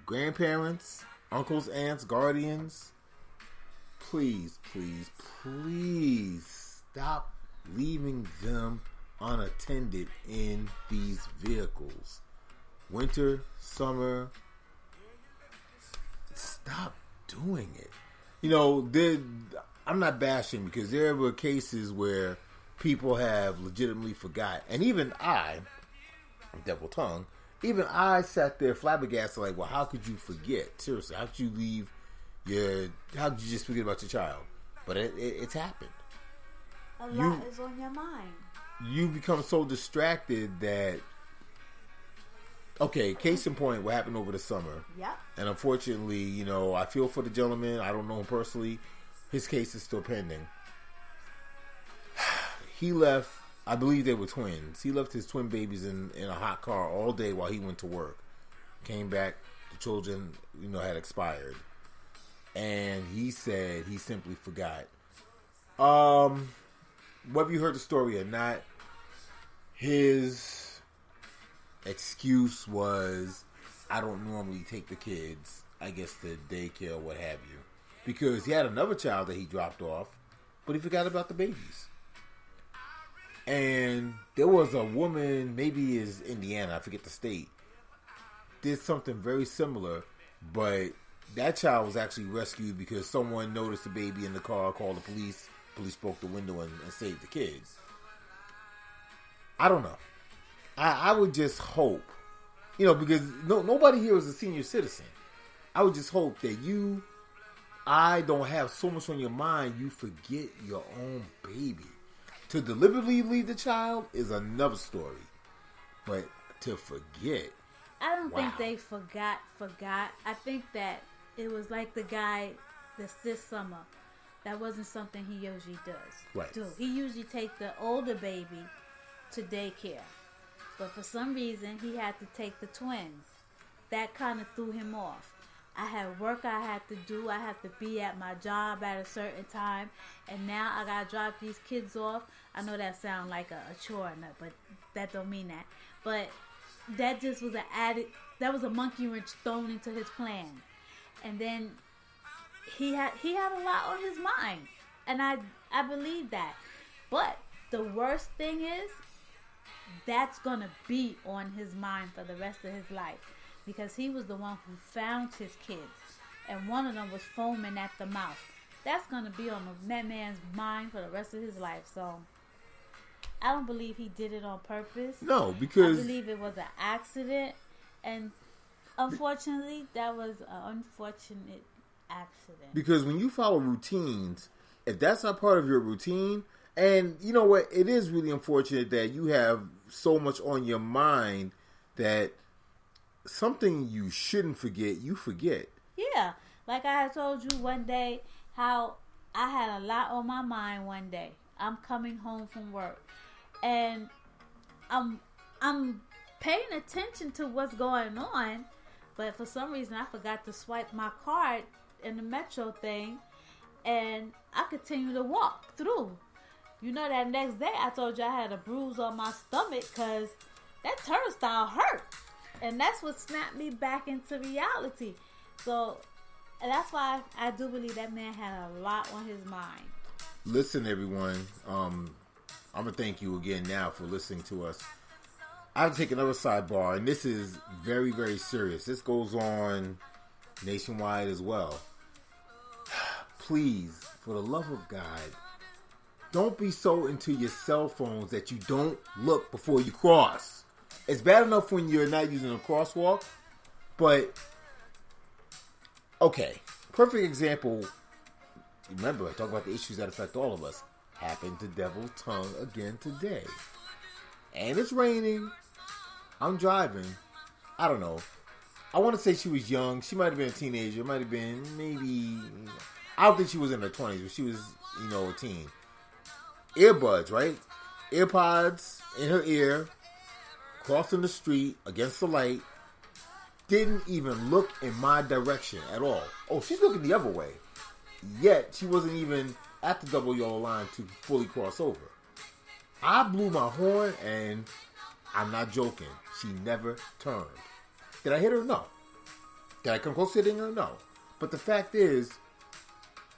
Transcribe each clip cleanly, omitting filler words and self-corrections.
grandparents, uncles, aunts, guardians, please stop leaving them unattended in these vehicles. Winter, summer, stop doing it. You know, I'm not bashing, because there were cases where people have legitimately forgot. And even I, devil tongue, even I sat there flabbergasted, like, well, how could you forget? Seriously, how could you how could you just forget about your child? But it's happened. A lot is on your mind. You become so distracted that, okay, case in point, what happened over the summer. Yep. And unfortunately, you know, I feel for the gentleman. I don't know him personally. His case is still pending. He left, I believe they were twins. He left his twin babies in a hot car all day while he went to work. Came back, the children, you know, had expired. And he said he simply forgot. Whether you heard the story or not, his excuse was, I don't normally take the kids, I guess, to daycare or what have you. Because he had another child that he dropped off, but he forgot about the babies. And there was a woman, maybe it's Indiana, I forget the state, did something very similar, but that child was actually rescued because someone noticed the baby in the car, called the police. Police broke the window and saved the kids. I don't know. I would just hope, you know, because nobody here is a senior citizen. I would just hope that I don't have so much on your mind you forget your own baby. To deliberately leave the child is another story. But to forget. I don't think they forgot. I think that it was like the guy this summer. That wasn't something he usually does. Right. He usually takes the older baby to daycare. But for some reason, he had to take the twins. That kind of threw him off. I had work I had to do. I had to be at my job at a certain time. And now I got to drop these kids off. I know that sounds like a chore, but that don't mean that. But that just was that was a monkey wrench thrown into his plan. And then he had a lot on his mind. And I believe that. But the worst thing is, that's going to be on his mind for the rest of his life. Because he was the one who found his kids. And one of them was foaming at the mouth. That's going to be on that man's mind for the rest of his life. So, I don't believe he did it on purpose. No, because... I believe it was an accident. And unfortunately, that was an unfortunate accident. Because when you follow routines, if that's not part of your routine... And you know what? It is really unfortunate that you have so much on your mind that something you shouldn't forget, you forget. Yeah. Like I had told you one day how I had a lot on my mind one day. I'm coming home from work. And I'm paying attention to what's going on. But for some reason, I forgot to swipe my card in the Metro thing. And I continued to walk through. You know, that next day I told you I had a bruise on my stomach because that turnstile hurt. And that's what snapped me back into reality. So, and that's why I do believe that man had a lot on his mind. Listen, everyone. I'm going to thank you again now for listening to us. I have to take another sidebar, and this is very, very serious. This goes on nationwide as well. Please, for the love of God, don't be so into your cell phones that you don't look before you cross. It's bad enough when you're not using a crosswalk, but okay. Perfect example. Remember, I talk about the issues that affect all of us. Happened to Devil Tongue again today. And it's raining. I'm driving. I don't know. I want to say she was young. She might have been a teenager. Might have been maybe... I don't think she was in her 20s, but she was, a teen. Earbuds, right? AirPods in her ear, crossing the street against the light, didn't even look in my direction at all. Oh, she's looking the other way. Yet, she wasn't even at the double yellow line to fully cross over. I blew my horn, and I'm not joking. She never turned. Did I hit her? No. Did I come close to hitting her? No. But the fact is,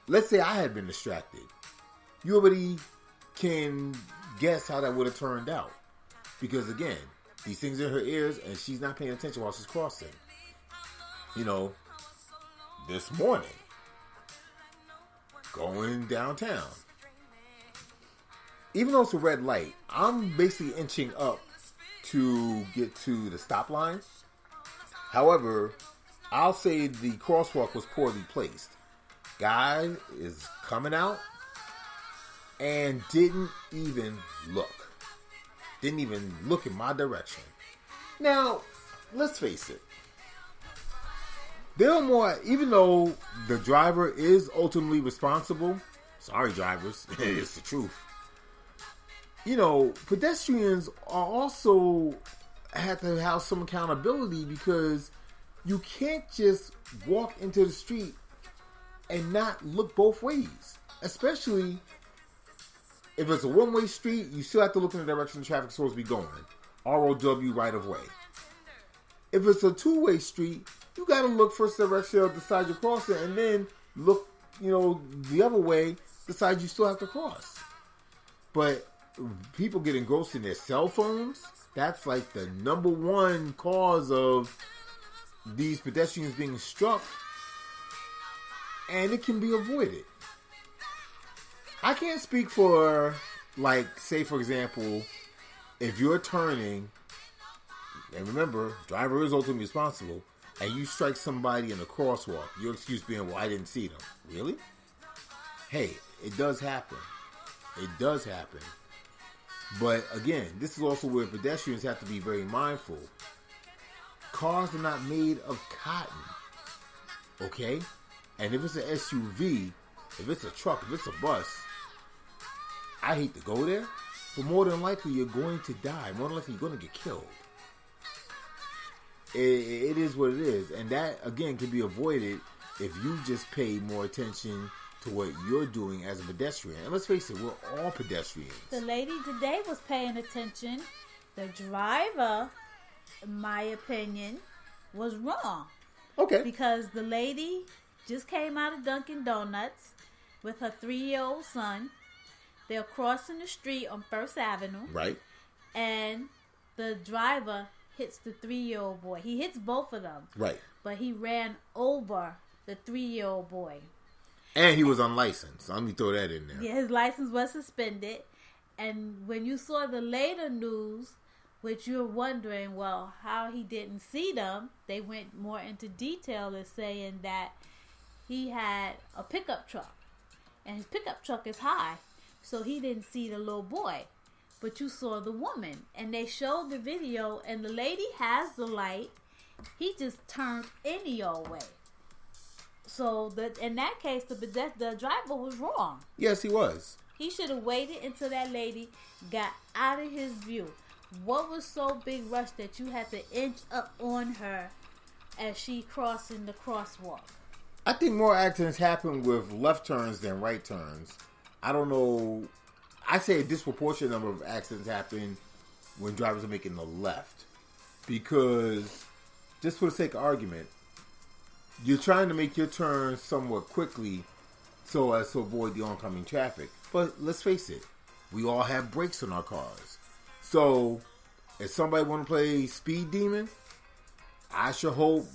let's say I had been distracted. You already can guess how that would have turned out. Because again, these things in her ears and she's not paying attention while she's crossing. You know, this morning, going downtown. Even though it's a red light, I'm basically inching up to get to the stop line. However, I'll say the crosswalk was poorly placed. Guy is coming out and didn't even look. Didn't even look in my direction. Now, let's face it. There are more, even though the driver is ultimately responsible, sorry drivers, it's the truth. You know, pedestrians are also have to have some accountability because you can't just walk into the street and not look both ways. Especially if it's a one-way street, you still have to look in the direction the traffic's supposed to be going. ROW, right of way. If it's a two-way street, you got to look first direction of the side you're crossing and then look, you know, the other way, the side you still have to cross. But people get engrossed in their cell phones. That's like the number one cause of these pedestrians being struck. And it can be avoided. I can't speak for, like, say for example, if you're turning, and remember, driver is ultimately responsible, and you strike somebody in a crosswalk, your excuse being, well, I didn't see them. Really? Hey, it does happen. It does happen. But again, this is also where pedestrians have to be very mindful. Cars are not made of cotton. Okay? And if it's an SUV, if it's a truck, if it's a bus, I hate to go there, but more than likely you're going to die. More than likely you're going to get killed. It is what it is. And that, again, can be avoided if you just pay more attention to what you're doing as a pedestrian. And let's face it, we're all pedestrians. The lady today was paying attention. The driver, in my opinion, was wrong. Okay. Because the lady just came out of Dunkin' Donuts with her 3-year-old son. They're crossing the street on First Avenue. Right. And the driver hits the 3-year-old boy. He hits both of them. Right. But he ran over the 3-year-old boy. And he was unlicensed. Let me throw that in there. Yeah, his license was suspended. And when you saw the later news, which you're wondering, well, how he didn't see them, they went more into detail as saying that he had a pickup truck. And his pickup truck is high. So he didn't see the little boy. But you saw the woman. And they showed the video, and the lady has the light. He just turned any old way. So in that case, the driver was wrong. Yes, he was. He should have waited until that lady got out of his view. What was so big rush that you had to inch up on her as she crossing the crosswalk? I think more accidents happen with left turns than right turns. I don't know. I say a disproportionate number of accidents happen when drivers are making the left. Because, just for the sake of argument, you're trying to make your turn somewhat quickly so as to avoid the oncoming traffic. But let's face it, we all have brakes on our cars. So, if somebody want to play Speed Demon, I sure hope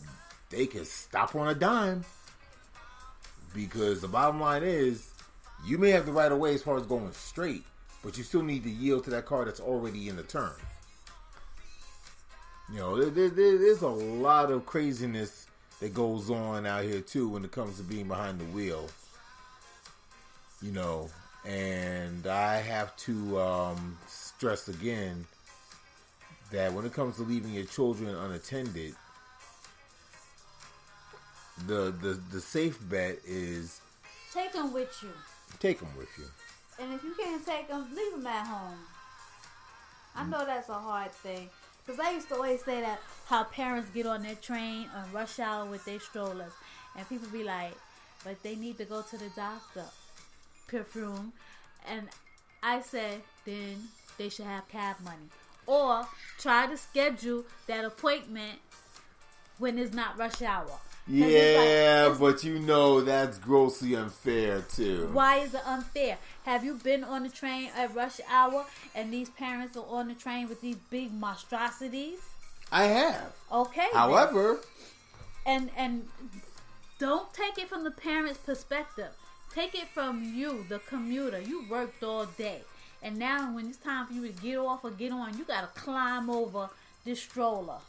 they can stop on a dime. Because the bottom line is, you may have the right of way as far as going straight, but you still need to yield to that car that's already in the turn. You know, there's a lot of craziness that goes on out here too when it comes to being behind the wheel. You know, and I have to stress again that when it comes to leaving your children unattended, the safe bet is take them with you. Take them with you. And if you can't take them, leave them at home. I know that's a hard thing. Because I used to always say that how parents get on their train on rush hour with their strollers. And people be like, but they need to go to the doctor. Perfume. And I said, then they should have cab money. Or try to schedule that appointment when it's not rush hour. Yeah, but you know that's grossly unfair too. Why is it unfair? Have you been on the train at rush hour and these parents are on the train with these big monstrosities? I have. Okay. However, and don't take it from the parent's perspective. Take it from you, the commuter. You worked all day. And now when it's time for you to get off or get on, you got to climb over this stroller.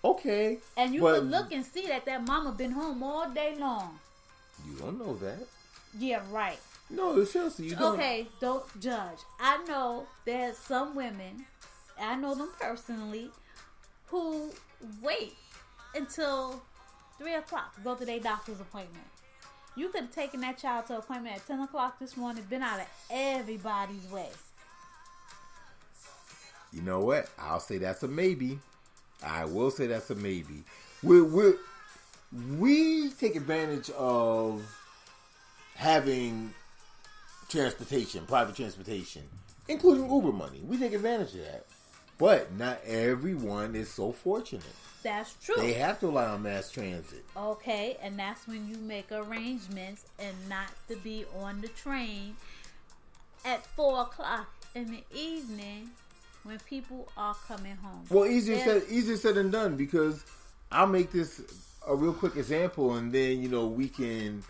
Okay. And you could look and see that mama been home all day long. You don't know that. Yeah, right. No, seriously, you don't. Okay, don't judge. I know there's some women, I know them personally, who wait until 3 o'clock to go to their doctor's appointment. You could have taken that child to an appointment at 10 o'clock this morning, been out of everybody's way. You know what? I'll say that's a maybe. I will say that's a maybe. We take advantage of having transportation, private transportation, including Uber money. We take advantage of that. But not everyone is so fortunate. That's true. They have to rely on mass transit. Okay, and that's when you make arrangements and not to be on the train at 4 o'clock in the evening when people are coming home. Well, easier said than done, because I'll make this a real quick example, and then we can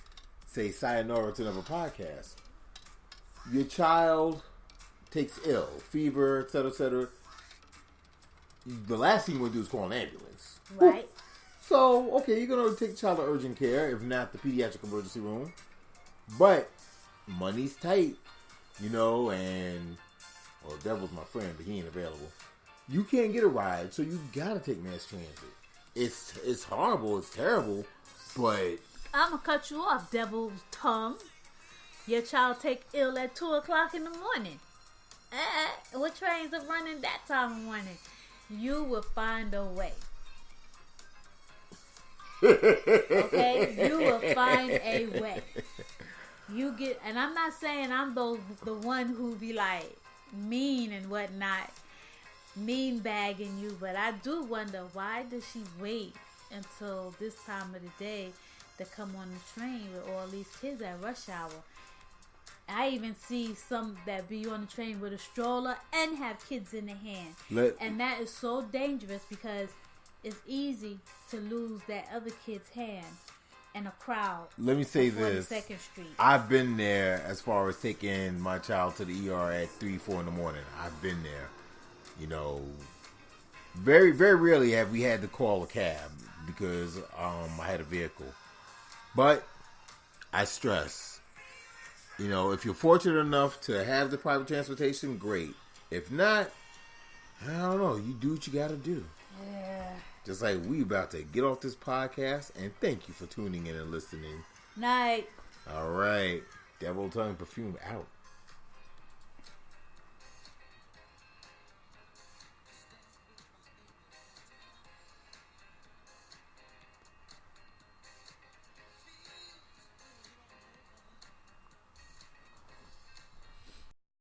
say sayonara to another podcast. Your child takes ill, fever, etc., etc. The last thing you want to do is call an ambulance. Right. So, okay, you're going to take the child to urgent care, if not the pediatric emergency room. But money's tight, and, well, Devil's my friend, but he ain't available. You can't get a ride, so you got to take mass transit. It's horrible, it's terrible, but... I'm going to cut you off, Devil's tongue. Your child take ill at 2 o'clock in the morning. What trains are running that time of morning? You will find a way. Okay? You will find a way. You get, and I'm not saying I'm the one who be like mean and whatnot, mean bagging you, but I do wonder, why does she wait until this time of the day to come on the train with all these kids at rush hour? I even see some that be on the train with a stroller and have kids in the hand. And that is so dangerous, because it's easy to lose that other kid's hand in a crowd. Let me say this. 42nd Street. I've been there as far as taking my child to the ER at 3, 4 in the morning. I've been there. Very, very rarely have we had to call a cab because I had a vehicle. But I stress, if you're fortunate enough to have the private transportation, great. If not, I don't know. You do what you got to do. Yeah. Just like we about to get off this podcast, and thank you for tuning in and listening. Night. All right. Devil Tongue Perfume out.